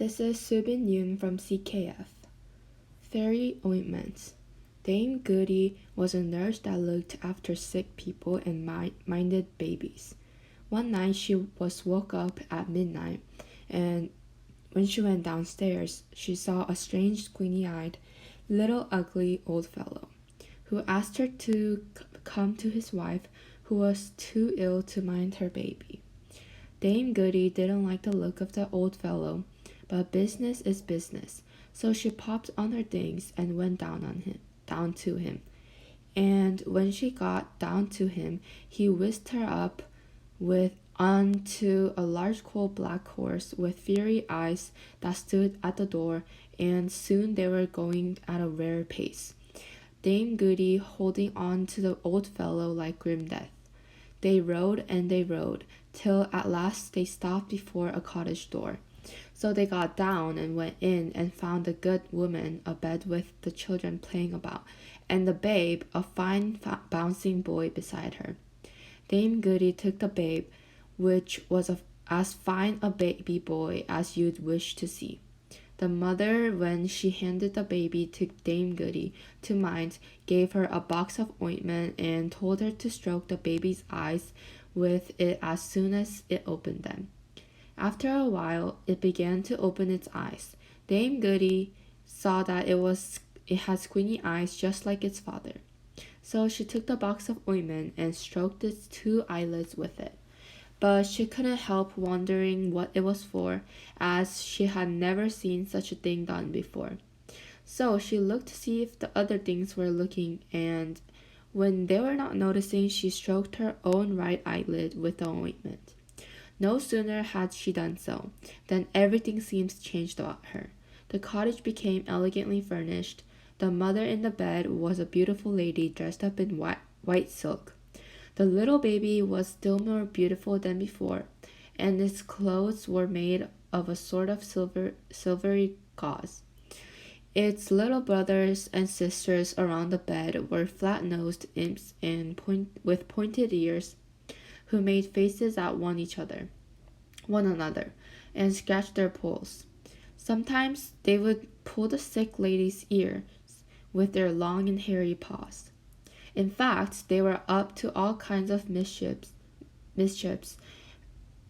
This is Subin Yoon from CKF. Fairy ointments. Dame Goody was a nurse that looked after sick people and minded babies. One night she was woke up at midnight, and when she went downstairs, she saw a strange, squinty-eyed, little ugly old fellow, who asked her to come to his wife, who was too ill to mind her baby. Dame Goody didn't like the look of the old fellow, but business is business, so she popped on her things and went down to him. And when she got down to him, he whisked her up with onto a large coal black horse with fiery eyes that stood at the door, and soon they were going at a rare pace, Dame Goody holding on to the old fellow like grim death. They rode and they rode, till at last they stopped before a cottage door. So they got down and went in and found the good woman abed with the children playing about, and the babe, a fine bouncing boy, beside her. Dame Goody took the babe, which was as fine a baby boy as you'd wish to see. The mother, when she handed the baby to Dame Goody to mind, gave her a box of ointment and told her to stroke the baby's eyes with it as soon as it opened them. After a while, it began to open its eyes. Dame Goody saw that it had squinty eyes just like its father. So she took the box of ointment and stroked its two eyelids with it. But she couldn't help wondering what it was for, as she had never seen such a thing done before. So she looked to see if the other things were looking, and when they were not noticing, she stroked her own right eyelid with the ointment. No sooner had she done so, than everything seemed changed about her. The cottage became elegantly furnished. The mother in the bed was a beautiful lady dressed up in white silk. The little baby was still more beautiful than before, and its clothes were made of a sort of silvery gauze. Its little brothers and sisters around the bed were flat-nosed imps with pointed ears, who made faces at one another, and scratched their poles. Sometimes they would pull the sick lady's ears with their long and hairy paws. In fact, they were up to all kinds of mischiefs,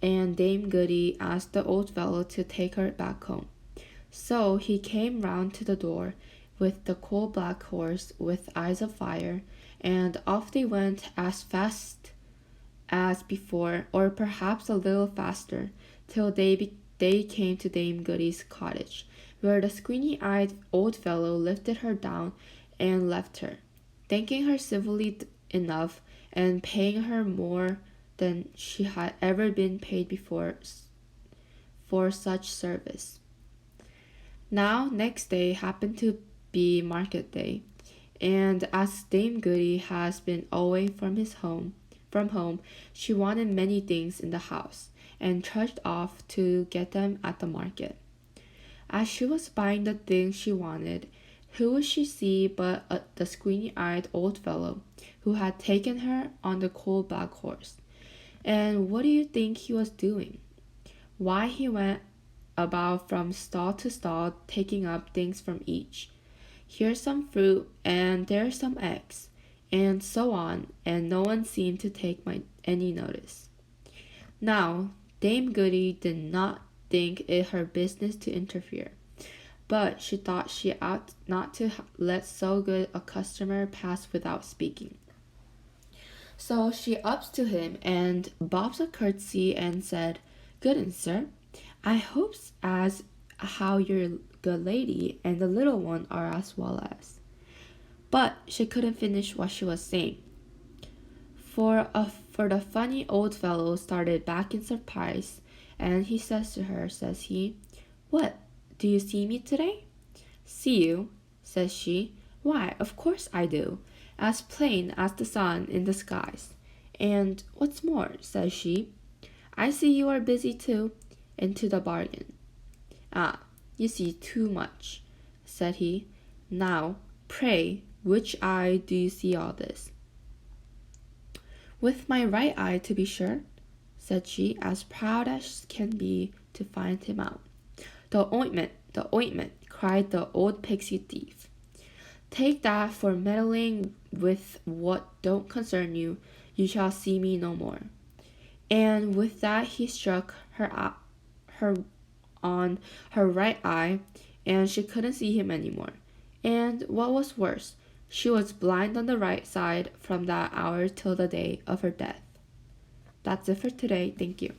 and Dame Goody asked the old fellow to take her back home. So he came round to the door with the coal black horse with eyes of fire, and off they went as fast as before, or perhaps a little faster, till they came to Dame Goody's cottage, where the squinty-eyed old fellow lifted her down and left her, thanking her civilly enough and paying her more than she had ever been paid before for such service. Now, next day happened to be market day, and as Dame Goody has been away from home, she wanted many things in the house, and trudged off to get them at the market. As she was buying the things she wanted, who would she see but the squinty-eyed old fellow, who had taken her on the coal black horse. And what do you think he was doing? Why, he went about from stall to stall, taking up things from each. Here's some fruit, and there's some eggs, and so on, and no one seemed to take any notice. Now, Dame Goody did not think it her business to interfere, but she thought she ought not to let so good a customer pass without speaking. So she ups to him and bobs a curtsy and said, "Good sir, I hopes as how your good lady and the little one are as well as." But she couldn't finish what she was saying, for the funny old fellow started back in surprise, and he says to her, says he, "What, do you see me today?" "See you?" says she. "Why, of course I do, as plain as the sun in the skies. And what's more," says she, "I see you are busy too, into the bargain." "Ah, you see too much," said he. "Now, pray, which eye do you see all this?" "With my right eye, to be sure," said she, as proud as can be to find him out. The ointment, cried the old pixie thief. Take that for meddling with what don't concern you. You shall see me no more. And with that he struck her on her right eye, and she couldn't see him anymore. And what was worse, she was blind on the right side from that hour till the day of her death. That's it for today. Thank you.